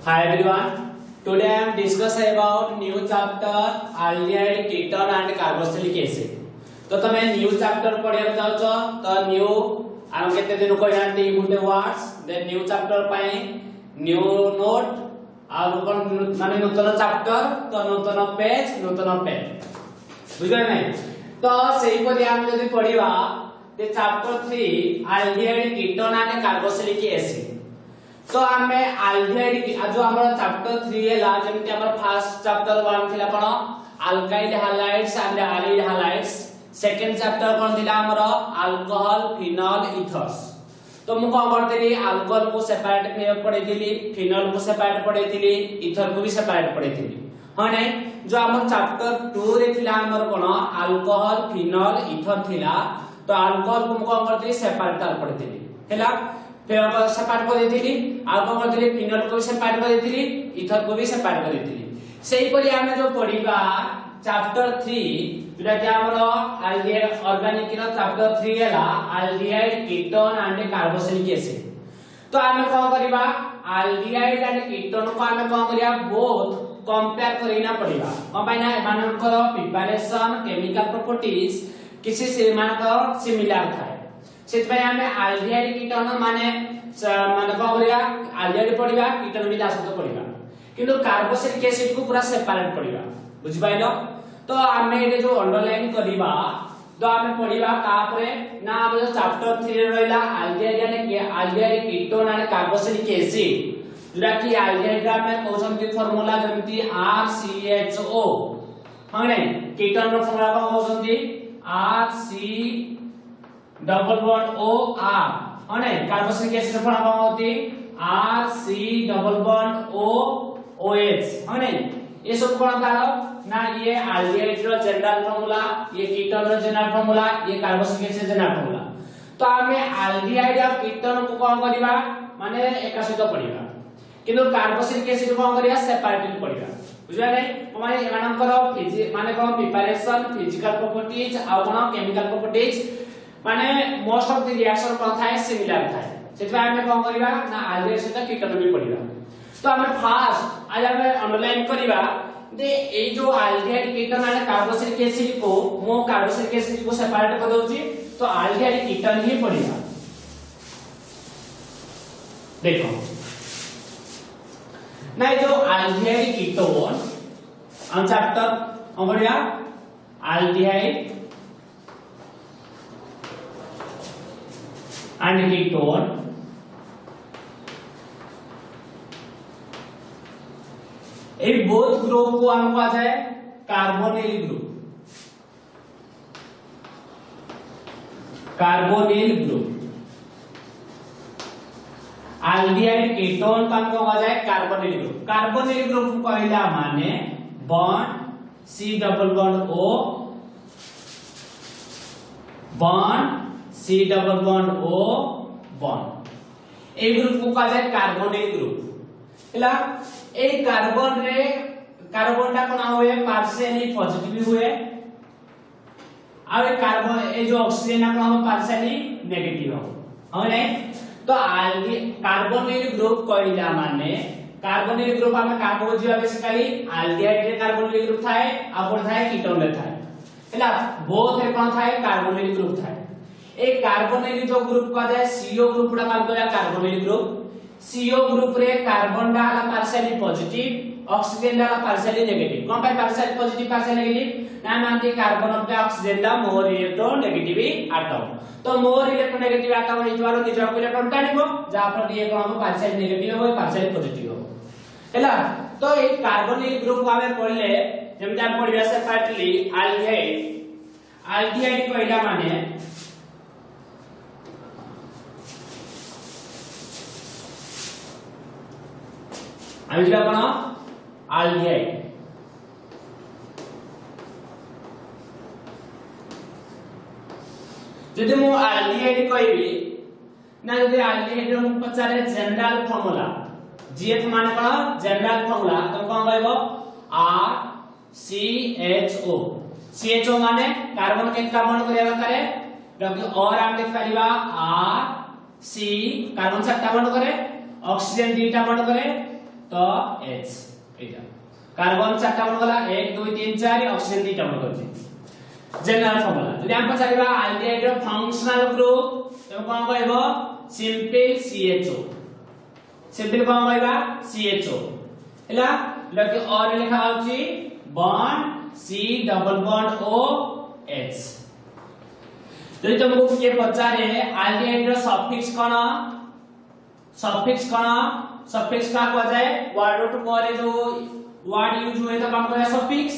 Hi everyone. Today I am discussing about new chapter aldehyde, ketone and carboxylic acid. तो तमे new chapter पढिया जाउछो तो new हम केते दिन कहनांती गुटे वर्ड्स दे न्यू चैप्टर पई न्यू नोट आ माने नूतन चैप्टर तो नूतन पेज बुझले नै तो सेही परि हम जदी पढिबा दे chapter 3 aldehyde, ketone and carboxylic acid तो आमे aldehyde जो हमर चैप्टर 3 हैला जेमति हमर फर्स्ट चैप्टर 1 थिला कोन alkyl halides and allyl halides second chapter कोन थिला हमर अल्कोहल फिनोल इथर्स तो मु कोन करतेली अल्कोहल को सेपरेट पढैतिली फिनोल को सेपरेट पढैतिली इथर को भी सेपरेट पढैतिली ह नै जो हमर चैप्टर 2 रे थिला हमर कोन अल्कोहल फिनोल इथर थिला तो अल्कोहल को मु कोन करतेली सेपरेट पढैतिली हैला फिर सेपरेट कर देथिली आ कोन करतेली फिनोल को भी सेपरेट कर देथिली इथर को भी सेपरेट कर देथिली सेही परि हम जो पढिबा चैप्टर 3 जेटा कि हमरो aldehyde ऑर्गेनिक रो चैप्टर 3 हैला aldehyde, ketone and carboxylic acid तो हम कोन करिबा aldehyde and ketone को हम कोन करिया बोथ कंपेयर करिना पड़िबा कंबाइना मानकर प्रिपरेशन केमिकल प्रॉपर्टीज किसी से मानकर सिमिलर थाए सेतपय हमें aldehyde ketone माने कोन करिया aldehyde पड़िबा ketone भी दासत पड़िबा किंतु कार्बोक्सिलिक एसिड को पूरा सेपरेट पड़िबा बुझ पाइलो तो हमें ये जो अंडरलाइन करिबा तो हमें पढिबा का परे ना हम जो चैप्टर 3 रे रहला aldehyde, ketone and carboxylic acid जेटा कि aldehyde में कोसन की फार्मूला जेमति RCHO हने ketone रो फार्मूला को कोसंती RC डबल बॉन्ड OR हने कार्बोक्सिलिक एसिड रो फार्मूला को होती RC डबल बॉन्ड OH हने ये सब कोन तारो ना ये aldehyde रो जनरल फार्मूला ये ketone रो जनरल फार्मूला ये कार्बोक्सिलिक एसिड जनरल फार्मूला तो हमें aldehyde और ketone को कोन करिबा माने एका सहित पढिबा किंतु कार्बोक्सिलिक एसिड को कोन करिया सेपरेटली पढिबा बुझला नै माने एमानकर माने कोन प्रिपरेशन फिजिकल प्रॉपर्टीज आ कोन केमिकल प्रॉपर्टीज माने मोस्ट ऑफ द रिएक्शन कोन थाए सिमिलर थाए सेतबा हमें कोन करिबा ना aldehyde सहित ketone भी पढिबा तो हमें फास्ट आज हमें अंडरलाइन करिबा दे ए जो aldehyde, ketone और कार्बोक्सिलिक एसिड को मो कार्बोक्सिलिक एसिड को सेपरेट कर दोची तो aldehyde ketone ही पड़ेगा देखो ना जो aldehyde ketone हम चैप्टर बढ़िया aldehyde and ketone एक बोथ ग्रुप को हम कहा जाए कार्बोनिल ग्रुप aldehyde ketone का कहा जाए कार्बोनिल ग्रुप कहला माने bond C double bond O bond ए ग्रुप को कहा जाए कार्बोनिल ग्रुप हैला ए कार्बन रे कार्बन टा कोना होए पार्शियली पॉजिटिव हुए आ ए कार्बन ए जो ऑक्सीजन ना कोना पार्शियली नेगेटिव हो नै तो कार्बोनिल ग्रुप कहला माने कार्बोनिल ग्रुप हम का को जिया बेसिकली aldehyde रे कार्बोनिल ग्रुप थाए आ कोन थाए ketone रे थाए हैला बोथ रे कोन थाए कार्बोनिल ग्रुप थाए ए कार्बोनिल जो ग्रुप कहा जाए CO ग्रुप रा काम करया कार्बोनिल ग्रुप CO ग्रुप रे कार्बन डाला पार्शियली पॉजिटिव ऑक्सीजन डाला पार्शियली नेगेटिव कोन पे पार्शियली पॉजिटिव पार्शियली नेगेटिव ना मानते कार्बन पे ऑक्सीजन दा मोर इलेक्ट्रॉन नेगेटिव एटम तो मोर इलेक्ट्रॉन नेगेटिव एटम हितवारो निज इलेक्ट्रॉन टानिबो जा पर ये कोन पार्शियली नेगेटिव हो पार्शियली पॉजिटिव हो हैला तो ए कार्बोनिल ग्रुप को हमें पढ़ले जेमते हम पढ़िया सेपरेटली aldehyde कहला माने आइला कोन aldehyde जदि मु aldehyde कहबी ना जदि aldehyde रो पचारे जनरल फार्मूला GF माने कोन जनरल फार्मूला तो कोन कहबो RCHO CHO माने कार्बन के कार्बन करिया दरकार और हम लिख परिबा R C कार्बन 7 बंड करे ऑक्सीजन 2टा बंड करे तो H एटा कार्बन 4 टा बन गला 1 2 3 4 ऑक्सीजन 2 टा बन करछि जनरल फार्मूला जदि हम पछारिबा एल्डिहाइड रो फंक्शनल ग्रुप तो कोन कहबो सिंपल CHO सिंपल कोन कहबा CHO हैला लगे और लिखा होछि bond C double bond O H जदि तुमको किए पचारे एल्डिहाइड रो सफिक्स का को जाए वर्ड रूट पर जो वर्ड यूज हुए तो कौन करेगा सफिक्स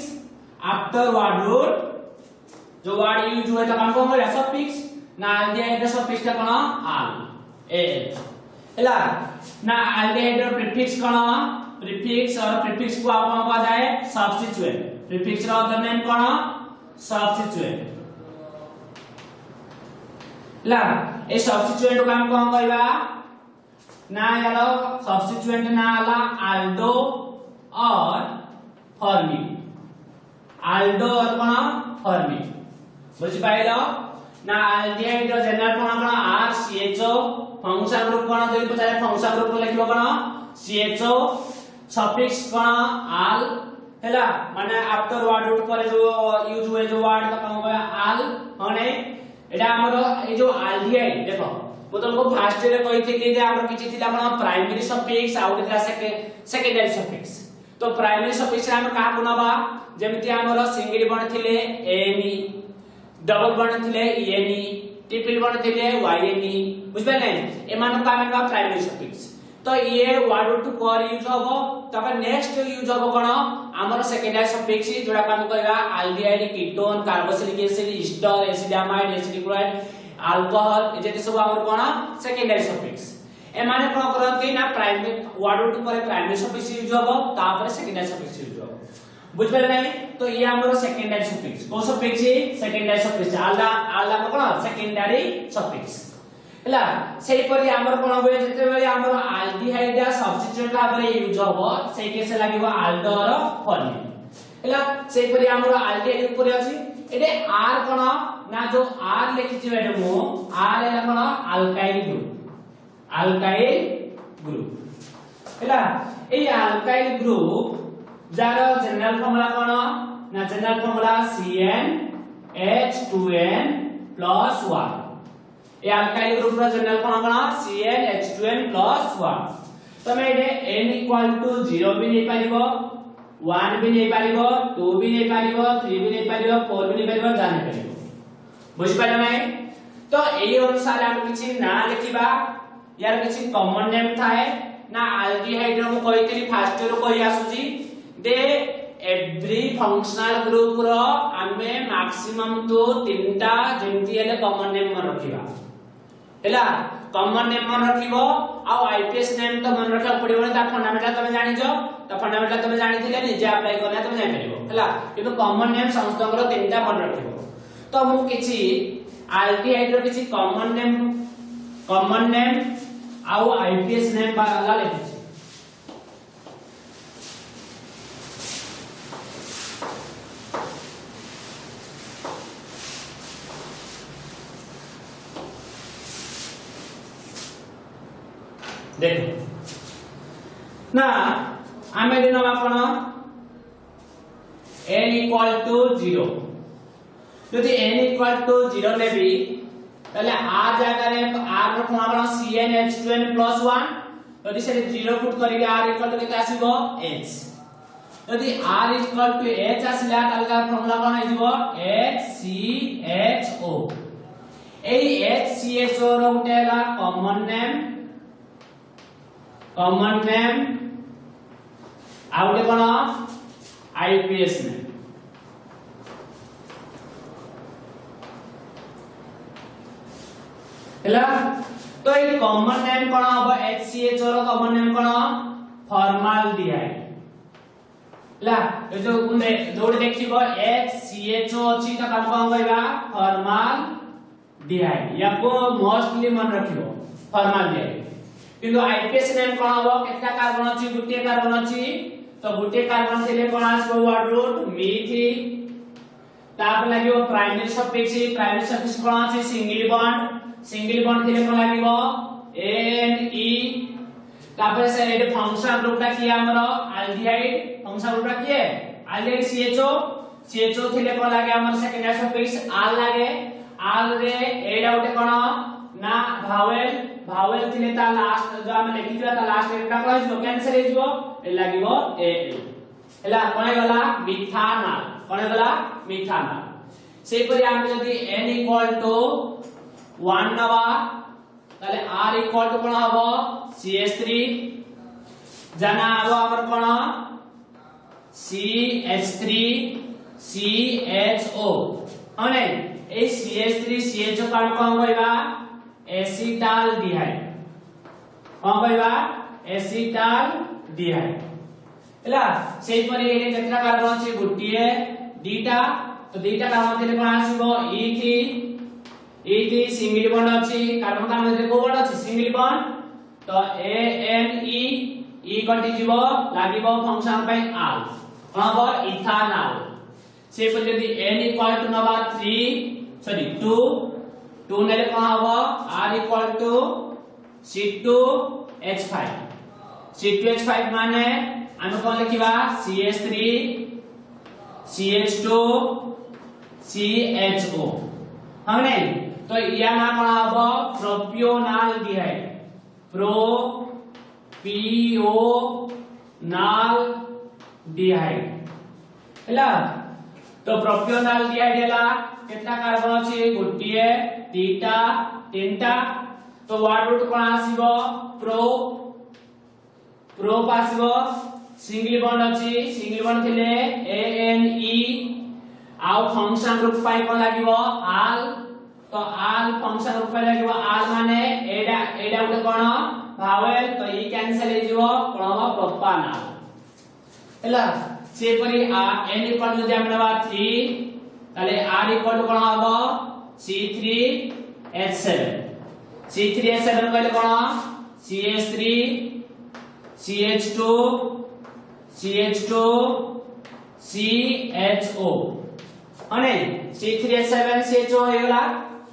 आफ्टर वर्ड रूट जो वर्ड यूज हुए तो कौन करेगा सफिक्स ना एल्डिहाइड रो सफिक्स का कोन आल ए हैला ना एल्डिहाइड रो प्रीफिक्स और प्रीफिक्स को आप कहा जाए सब्स्टिट्यूएंट प्रीफिक्स रो अदर नेम कोन सब्स्टिट्यूएंट ला ए सब्स्टिट्यूएंट को हम कोन कहबा ना यालो सब्स्टिट्यूएंट ना आला आल्डो और फॉर्मी आल्डो और कोन फॉर्मी बुझि पाइलो ना एल्डिहाइड रो जनरल कोन RCHO फंक्शन ग्रुप कोन देइ पचारे फंक्शन ग्रुप लिखिबो कोन CHO सफिक्स कोन आल हैला माने आफ्टर वर्ड रूट पर जो यूज हुए जो वर्ड का कोन कहबा आल माने एटा हमरो ए जो एल्डिहाइड देखो मु तुमको फास्ट रे कहि थी कि हमर किछि थिला कोन प्राइमरी सफिक्स आ उठा सेकेंडरी सफिक्स तो प्राइमरी सफिक्स हम का गुणबा जेमिति हमर सिंगल बॉन्ड थिले ANE डबल बॉन्ड थिले ENE ट्रिपल बॉन्ड थिले YNE बुझबे ए मान का हम प्राइमरी सफिक्स तो ये वर्ड रूट पर यूज होबो तब नेक्स्ट यूज होबो कोन हमर सेकेंडरी सफिक्स जोडा हम कहबा aldehyde ketone carboxylic acid ester acid amide acidic chloride alcohol एजेते सब हमर कोन सेकेंडरी सफिक्स ए माने कोन करंती ना प्राइमरी वर्ड रूट पर प्राइमरी सफिक्स यूज होबो तापर सेकेंडरी सफिक्स यूज होबो बुझबे नै तो ये हमर सेकेंडरी सफिक्स को सफिक्स सेकेंडरी सफिक्स आला कोन सेकेंडरी सफिक्स हैला सेही परि हमर कोन होय जते बेले हमर एल्डिहाइड सब्स्टिट्यूएंट भाबरे यूज होबो सेही केस लागिबो आल्डो और फॉर्मी हैला सेही परि हमर एल्डिहाइड ऊपर अछि एटे R कोन ना जो R लिखि छि एटे मो R एला कोन अल्काइल ग्रुप हैला ए अल्काइल ग्रुप जारो जनरल फार्मूला कोन ना जनरल फार्मूला CnH2n + 1 ए अल्काइल ग्रुप रो जनरल फार्मूला CnH2n + 1 तमे एटे n = 0 भी नै पारिबो 1 भी नै पारिबो 2 भी नै पारिबो 3 भी नै पारिबो 4 भी नै पारिबो जानि पारिबो बुझि पाइला नै तो एई अनुसार हम किछि ना लिखिबा यार किछि कॉमन नेम थाए ना एल्डिहाइड रो कहितली फास्ट रो कहि आसुची दे एवरी फंक्शनल ग्रुप रो हमें मैक्सिमम तो 3टा जेंति हेले कॉमन नेम मन रखिबा हैला कॉमन नेम मन रखिबो आ आईपीएस नेम तो मन रखा पड़िबो ता फंडामेंटल तमे जानि जो तो फंडामेंटल तमे जानि थिले निजे अप्लाई करना तमे जानि परिबो हैला किंतु कॉमन नेम समस्तଙ୍କର 3टा मन रखिबो तो मु किछि एल्डिहाइड रो किछि कॉमन नेम आ आईपीएस नेम बाला लिखि देखो ना आमे दिनो आपण n = 0 यदि n = 0 लेबी तले r जगह रे r रो आपण CnH2n + 1 यदि से 0 पुट करी r = केते आसीबो h यदि r = h आसिला तले का फार्मूला कोन आइबो HCHO एई HCHO रो उटेला कॉमन नेम आउटे कोन आईपीएस नेम हैला तो ए कॉमन नेम कोन हबो HCHO रो कॉमन नेम कोन फॉर्माल्डिहाइड ला ए जो गुने जोड देखिबो HCHO अछि त काम कोन कहबा फॉर्माल्डिहाइड याको मोस्टली मन रखिबो फॉर्माल्डिहाइड किंतु आईपीएस नेम कोन हबो केतना कार्बन अछि गुटे कार्बन अछि तो गुटे कार्बन थिले कोन आसबो वर्ड रूट मिथिल ताप लागियो प्राइमरी सफिक्स कोन अछि सिंगल बॉन्ड थिले कोन लागियो एन ई तापर से एड फंक्शन ग्रुपटा किए हमर एल्डिहाइड फंक्शन ग्रुपटा किए एल्डिहाइड CHO थिले कोन लागे हमर सेकेंड सफिक्स आल लागे आल रे एडा उठे कोन ना भावेल थिले ता लास्ट जो हम लिखितरा ता लास्ट एटा कोन जो कैंसिल हे जो ए लागिवो ए एला कोन गला मिथानल कोन गला मिथानल से परि हम जदी n = 1 नवा ताले r = कोन हबो CH3 जना हबो हमर कोन CH3 CHO हमने ए CH3 CHO का कोन कहबा एसिटाल्डिहाइड कोन कहबा एसिटाल्डिहाइड हला सेही परि एने केतना कार्बन अछि गुटिए दीटा तो दीटा कार्बन थिले कोन आसीबो E3 सिंगल बॉन्ड अछि कार्बन का मध्ये को बॉन्ड अछि सिंगल बॉन्ड तो ANE E कटि जीवो लागिबो फंक्शन पे आल कोन हबो इथानल से पर यदि n = नबा 2 नेले कोन हबो r = C2H5 C2H5 माने हम कोन लिखिबा CH3 CH2 CHO हमने तो या ना कोन हबो प्रोपियोनाल्डिहाइड प्रोपियोनाल्डिहाइड हला तो प्रोपियोनाल्डिहाइड हला केतना कार्बन अछि गुटिए तीटा तीनटा तो वर्ड रूट कोन आसीबो प्रो पासीबो सिंगल बॉन्ड अछि सिंगल बॉन्ड थिले ANE आउ फंक्शन ग्रुप पाई कोन लागिवो आल तो आल फंक्शन ग्रुप पाई लागिवो आल माने एडा उठे कोन भावेल तो ई कैंसिल हे जीवो कोन हो प्रोपानल हला से परि n = जदि हम नबा 3 ताले r = कोन हबो C3H7 कहले कोन CH3 CH2 CHO अने C3H7 CHO हेगला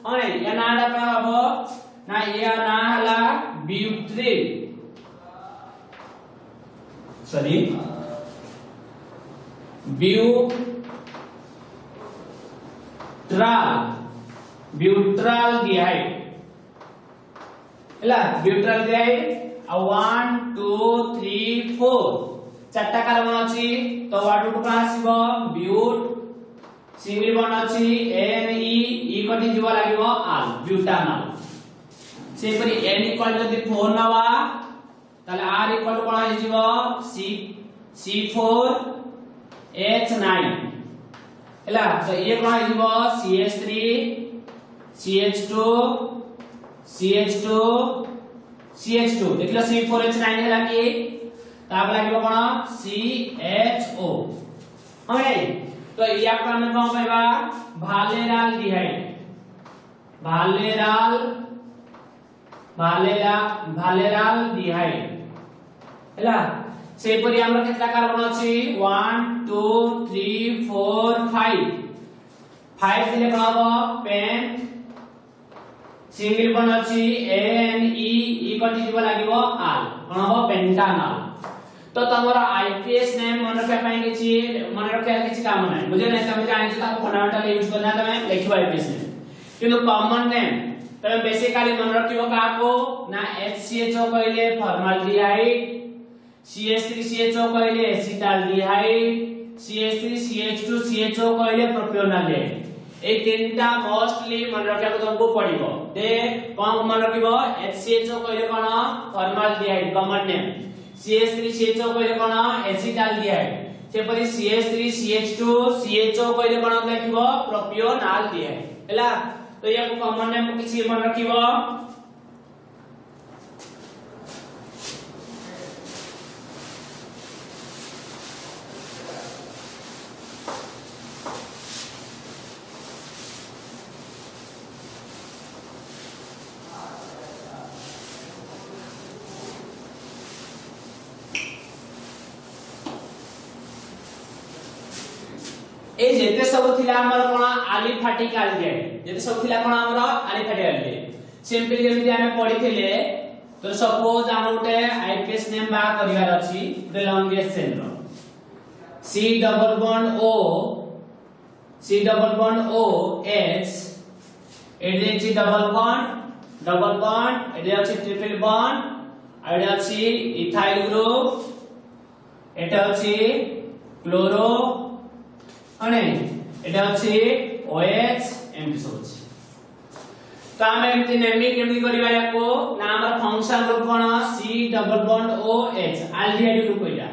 अने या नाडा कोन हबो ना या ना हला ब्यूट्रिल ब्यूट्राल्डिहाइड हला ब्यूट्राल्डिहाइड 1 2 3 4 चारटा कार्बन अछि तो वर्ड रूट कोन आसीबो ब्यूट सिंगल बॉन्ड अछि NE E कटि जीव लागिवो आल ब्यूटानल से परि n = जदि 4 नवा ताले r = कोन हे जीव C4H9 हला तो ये कोन हे जीव CH3 CH2 देखलो C4H9 हला कि ताब लागिवो कोन CHO हमे तो या कोन में कोन कहबा भालेराल्डिहाइड हला से परि हमरा केतना कार्बन अछि 1 2 3 4 5 दिले कोन हबो पेन सिंगल बॉन्ड अछि ANE E कटि जीव लागिवो आल कोन हबो पेंटानल तो तमरा आईपीएस नेम मन रखा पाए मन रखा किछि काम नै बुझे नै तमे जानि छ ताको फंडामेंटल यूज करना तमे लिखिबो आईपीएस नेम किंतु कॉमन नेम तमे बेसिकली मन रखिबो काको ना HCHO कहले फॉर्माल्डिहाइड CH3 CHO कहले एसिटाल्डिहाइड CH3 CH2 CHO कहले प्रोपियोनाल्डिहाइड ए तीनटा मोस्टली मन रखा को तुमको पड़िबो दे कोन मन रखिबो HCHO कहले कोन formaldehyde common name CH3 CHO कहले कोन एसिटाल्डिहाइड से परि CH3 CH2 CHO कहले कोन लिखिबो प्रोपियोनाल्डिहाइड हला तो या कॉमन नेम किछि मन रखिबो ए जेते सब थिला हमर कोन एलिफैटिक एल्डिहाइड जेते सब थिला कोन हमर एलिफैटिक एल्डिहाइड सिंपली जेमि हमें पढिथिले तो तो सपोज हम उठे आईपीएस नेम बा करिवार अछि द लॉन्गेस्ट चेन रो C double bond O H एडी अछि डबल बॉन्ड एडी अछि ट्रिपल बॉन्ड एडी अछि इथाइल ग्रुप एटा अछि क्लोरो अने एटा अछि OH एमटी सब अछि तो हम एमटी नेमिंग केमि करिवा याको ना हमर फंक्शन ग्रुप कोन C double bond OH aldehyde group एटा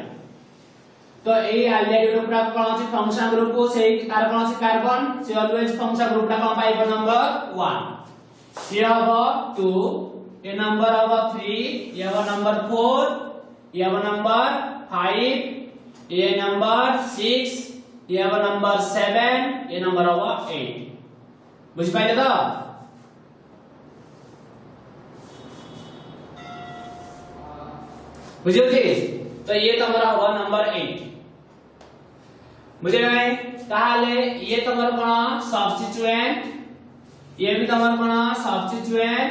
तो ए एल्डिहाइड ग्रुप रा कोन अछि फंक्शन ग्रुप को से तार कोन अछि कार्बन से ऑलवेज फंक्शन ग्रुप रा कोन पाइबो नंबर 1 ये हबो 2 ये नंबर हबो 3 ये हबो नंबर 4 ये हबो नंबर 5 ये नंबर 6 ये हबो नंबर 7 ये नंबर हबो 8 बुझ पाइले तो बुझियो जी तो ये तमरा होगा नंबर 8 बुझे गए ताले ये तमर कोन सब्स्टिट्यूएंट ये भी तमर कोन सब्स्टिट्यूएंट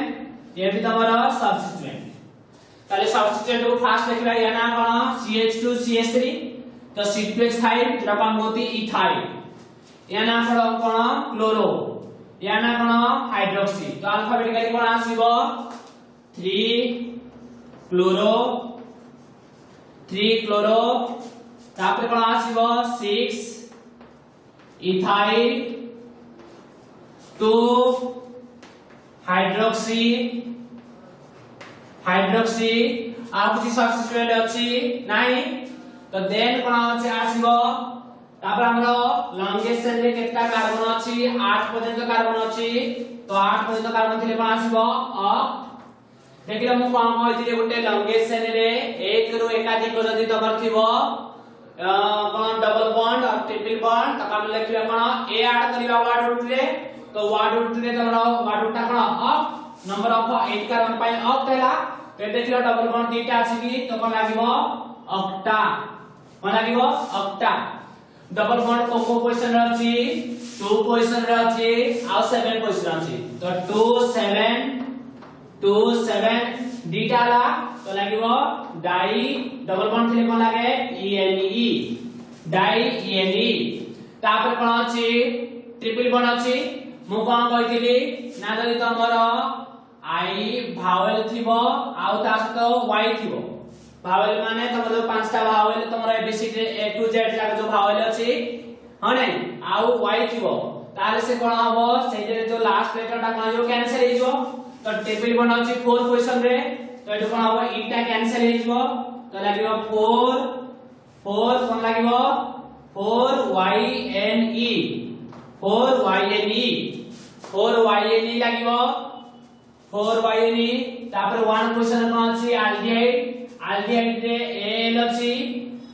ये भी तमरा सब्स्टिट्यूएंट ताले सब्स्टिट्यूएंट को फास्ट लिखला या ना कोन CH2 CH3 तो C2H5 जेटा कोन होती इथाइल या ना कोन क्लोरो या ना कोन हाइड्रोक्सी तो अल्फाबेटिकली कोन आसीबो 3 क्लोरो तापर कोन आसीबो 6 इथाइल 2 हाइड्रोक्सी आ कुछ सब्स्टिट्यूएंट अछि नाही तो देन कोन अछि आसीबो तापर हमरो लॉन्गेस्ट चेन रे केतना कार्बन अछि 8 पर्यंत कार्बन अछि तो 8 पर्यंत कार्बन थिले कोन आसीबो अप देखिला मु कोन कहइतिले गुटे लॉन्गेस्ट चेन रे एक रो एकाधिक जदि तमर थिबो कोन डबल बॉन्ड और ट्रिपल बॉन्ड त हम लिखिबा कोन ए ऐड करिबा वर्ड रूट रे तो वर्ड रूट रे तमरो वर्ड रूट ता कोन अप नंबर ऑफ 8 कार्बन पाइ अप तला ते देखिलो डबल बॉन्ड दीटा अछि कि तो कोन लागिबो ऑक्टा कोन लागिबो ऑक्टा डबल बॉन्ड को पोजीशन रे अछि 2 पोजीशन रे अछि आ 7 पोजीशन अछि तो 2 7 दीटा ला तो लागिबो डाई डबल बॉन्ड थिले कोन लागे ENE डाई ENE तापर कोन अछि ट्रिपल बॉन्ड अछि मु कोन कहितली ना जदि तमरो I भावेल थिबो आउ ता सतो Y थिबो भावेल माने तमरो पांचटा vowel तमरो ABCD A to Z लागे जो भावेल अछि हने आउ Y थिबो ताले से कोन हबो से जे जो लास्ट लेटर ता कोन जो कैंसिल हेजो तो ट्रिपल बॉन्ड अछि 4 पोजीशन रे तो एटा कोन हबो ई टा कैंसिल हेजो तो लागिबो 4 कोन लागिबो 4YNE लागिबो 4YNE तापर 1 पोजीशन कोन अछि एल्डिहाइड रे Al अछि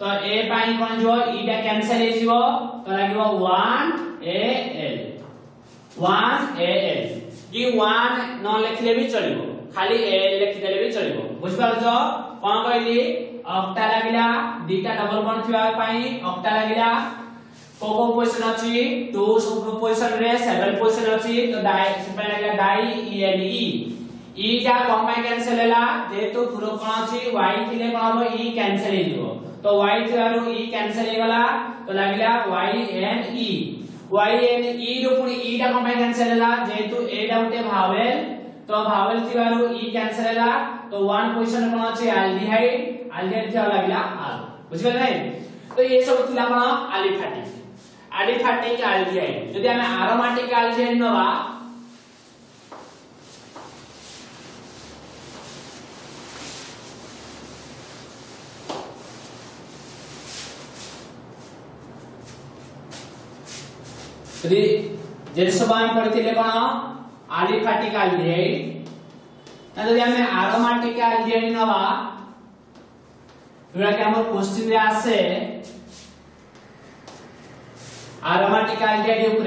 तो A पाई कोन जो ई टा कैंसिल हेजो तो लागिबो 1AL कि 1 न लिखले भी चलिबो खाली A लिख देले भी चलिबो बुझ पारछो कोन कहली ऑक्टा लागिला दीटा डबल बॉन्ड थिबा पाई ऑक्टा लागिला को पोजीशन अछि 2 पोजीशन रे 7 पोजीशन अछि तो डाई सिंपल लागिला डाई ENE ई टा कोन पाई कैंसिल हैला जेतु पूरा कोन अछि Y थिले कोन हबो ई कैंसिल हेजिवो तो Y थिबारु ई कैंसिल हेगला तो लागिला YNE रो पुनी ई टा कोन पाई कैंसिल हैला जेतु ए टा उटे भावेल तो भावेल थिबारु ई कैंसिल हैला तो 1 पोजीशन कोन अछि एल्डिहाइड थिबा लागिला R बुझिबे नै तो ये सब थिला कोन एलिफैटिक एल्डिहाइड जदि हमें एरोमेटिक एल्डिहाइड नबा यदि जे सब हम पढ़िथिले कोन एलिफैटिक एल्डिहाइड जदि हमें एरोमेटिक एल्डिहाइड नबा जोरा के हमर क्वेश्चन रे आसे एरोमेटिक एल्डिहाइड ऊपर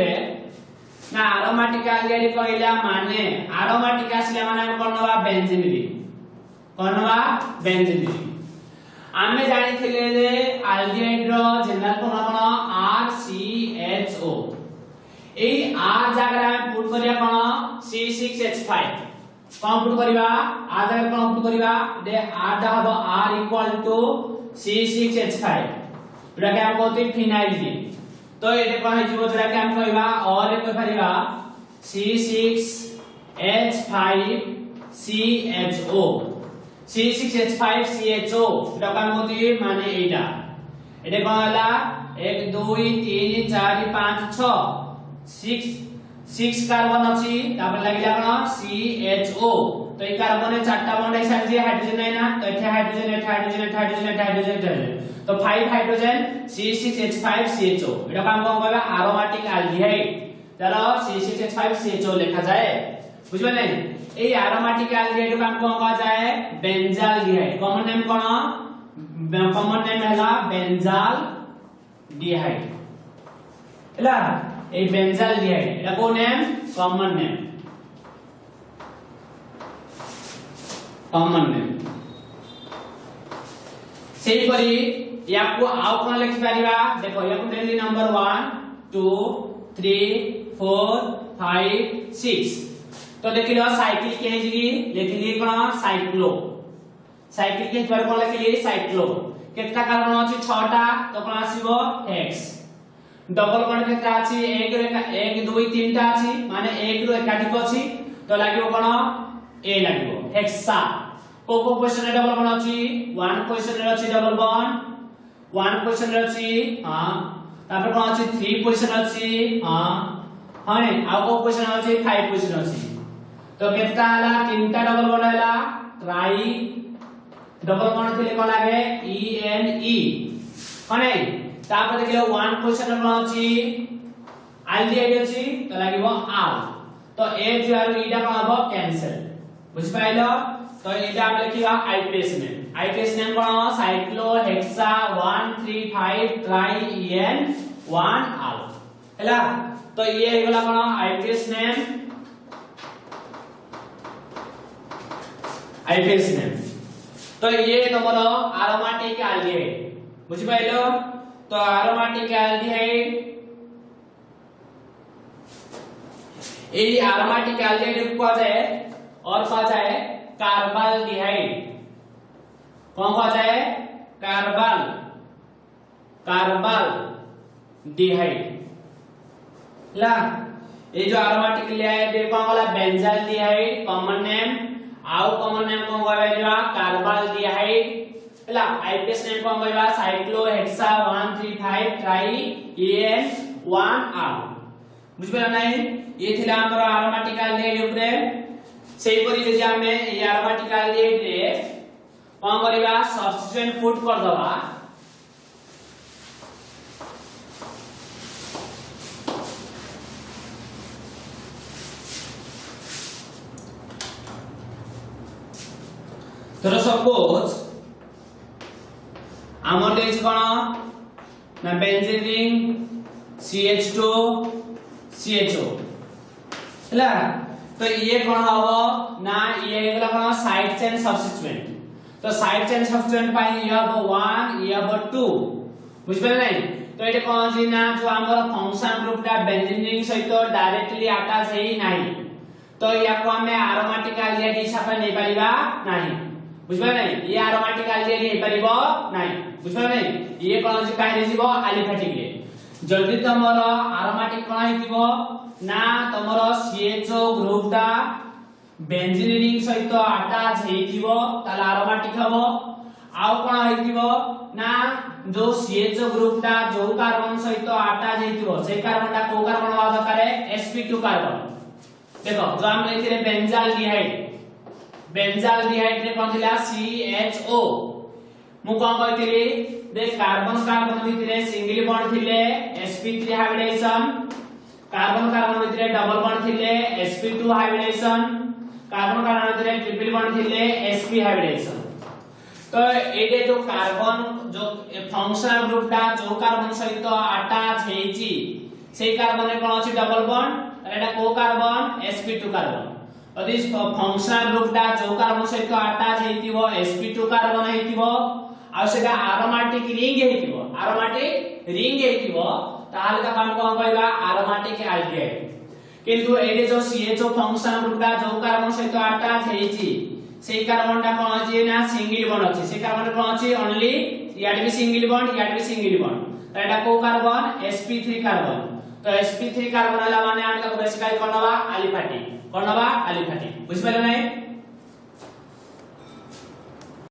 ना एरोमेटिक एल्डिहाइड कहला माने एरोमेटिक आसले माने हम कोनवा बेंजीन रे कोनवा बेंजीन रे आमे जानिथिले जे एल्डिहाइड रो जनरल कोन RCHO ए R जागरा पुट करिया कोन C6H5 कौन पुट करबा आ जगह कौन पुट करबा दे r दा हबो r इक्वल टू C6H5 एटा के हम कहते फिनाइल दी तो एटे कोन हे जीवो जरा के हम कहबा और कोइ परिबा C6H5CHO C6H5CHO एटा कोन कहते माने एटा एटे कोन हला 1 2 3 4 5 6 6 कार्बन अछि तापर लागिला कोन CHO तो ए कार्बन में चारटा बॉन्ड है साइड जे हाइड्रोजन है ना तो एठे हाइड्रोजन एठे हाइड्रोजन एठे हाइड्रोजन एठे हाइड्रोजन तो 5 हाइड्रोजन C6H5CHO एटा काम कोन कहबा एरोमेटिक एल्डिहाइड चलो C6H5CHO लिखा जाए बुझबे नै ए एरोमेटिक एल्डिहाइड काम कोन कहा जाए बेंजाल्डिहाइड कॉमन नेम कोन कॉमन नेम हैला बेंजाल्डिहाइड हैला ए बेंजाल्डिहाइड एटा को नेम कॉमन नेम सेही करी याको आउ कोन लिखि परिबा देखो याको डेली नंबर 1 2 3 4 5 6 तो देखिलो साइकिल के जी लिखली कोन साइक्लो साइकिल के पर कोन लिखली साइक्लो केतना कार्बन अछि 6 टा तो कोन आसीबो हेक्स डबल बॉन्ड केतना अछि 1 2 3 टा अछि माने 1 रो एकाधिक अछि तो लागियो कोन ए लागियो हेक्सा को क्वेश्चन डबल बॉन्ड अछि 1 क्वेश्चन रे अछि डबल बॉन्ड 1 क्वेश्चन रे अछि हां तापर कोन अछि 3 क्वेश्चन अछि हां हां ने आ को क्वेश्चन अछि 5 क्वेश्चन अछि तो केतना हला तीनटा डबल बॉन्ड हला ट्राई डबल बॉन्ड थिले कोन लागे ENE हां ने तापर देखियो 1 क्वेश्चन कोन अछि एल्डिहाइड अछि तो लागिवो R तो ए जो ईटा कोन हबो कैंसिल बुझ पाइलो तो एटा हम लिखिबा आईपीएस नेम कोन cyclo hexa 1 3 5 tri EN 1 R हैला तो ये हेगला कोन आईपीएस नेम तो ये तमरो एरोमेटिक एल्डिहाइड बुझ पाइलो तो एरोमेटिक एल्डिहाइड ए एरोमेटिक एल्डिहाइड को जाए और कहा जाए कार्बाल्डिहाइड कौन कहा जाए कार्बाल्डिहाइड ला ये जो एरोमेटिक एल्डिहाइड कौन वाला बेंजाल्डिहाइड कॉमन नेम आउ कॉमन नेम कौन कहबा कार्बाल्डिहाइड ला आईपीएस नेम कौन कहबा cyclo hexa 1 3 5 tri EN 1 R बुझबे नहीं ये थिला हमर एरोमेटिक एल्डिहाइड ऊपर सेही करी जे हमें ये एरोमेटिक एल्डिहाइड रे कोन करबा सब्स्टिट्यूएंट पुट कर दबा तो सपोज हमर देश कोन ना बेंजीन रिंग CH2 CHO हैला तो ये कोन हबो ना ये हेगला कोन साइड चेन सब्स्टिट्यूएंट तो साइड चेन सब्स्टिट्यूएंट पाई ये हबो 1 ये हबो 2 बुझबे नै तो एटे कोन जे ना जो हमर फंक्शन ग्रुप ता बेंजीन रिंग सहित डायरेक्टली अटैच हेई नाही तो याको हमें एरोमेटिक एल्डिहाइड हिसाब नै परिबा नाही बुझबे नै ये एरोमेटिक एल्डिहाइड हे परिबो नाही बुझबे नै ये कोन जे काहे जीवो एलिफेटिक रे जल्दी तमर एरोमेटिक कोन हेतिबो ना तमर CHO ग्रुप ता बेंजीन रिंग सहित अटैच हेतिबो ताला एरोमेटिक हबो आउ कोन हेतिबो ना जो CHO ग्रुप ता जो कार्बन सहित अटैच हेतिबो से कार्बन ता को कार्बन हवा दरकार sp2 कार्बन देखो जो हम लेथिरे बेंजाल्डिहाइड रे कोन थिला CHO मु कोन कहतिली दे कार्बन भितरे सिंगल बॉन्ड थिले sp3 हाइब्रिडेशन कार्बन भितरे डबल बॉन्ड थिले sp2 हाइब्रिडेशन कार्बन भितरे ट्रिपल बॉन्ड थिले sp हाइब्रिडेशन तो एटे जो कार्बन जो फंक्शनल ग्रुप ता जो कार्बन सहित अटैच हेची सेही कार्बन रे कोन अछि डबल बॉन्ड एटा को कार्बन sp2 कार्बन यदि फंक्शनल ग्रुप ता जो कार्बन सहित अटैच हेतिबो sp2 कार्बन हेतिबो आ सेटा एरोमेटिक रिंग हेतिबो ताहाले का काम कोन कहबा एरोमेटिक एल्डिहाइड किंतु एडे जो CHO फंक्शन ग्रुपटा जो कार्बन सहित अटैच हेछि सेई कार्बनटा कोन अछि ना सिंगल बॉन्ड अछि से कार्बन कोन अछि ओनली याड भी सिंगल बॉन्ड तो एटा को कार्बन sp3 कार्बन तो sp3 कार्बन हला माने आन का बेसिकली कोनबा अलिफाटिक बुझि पाले नै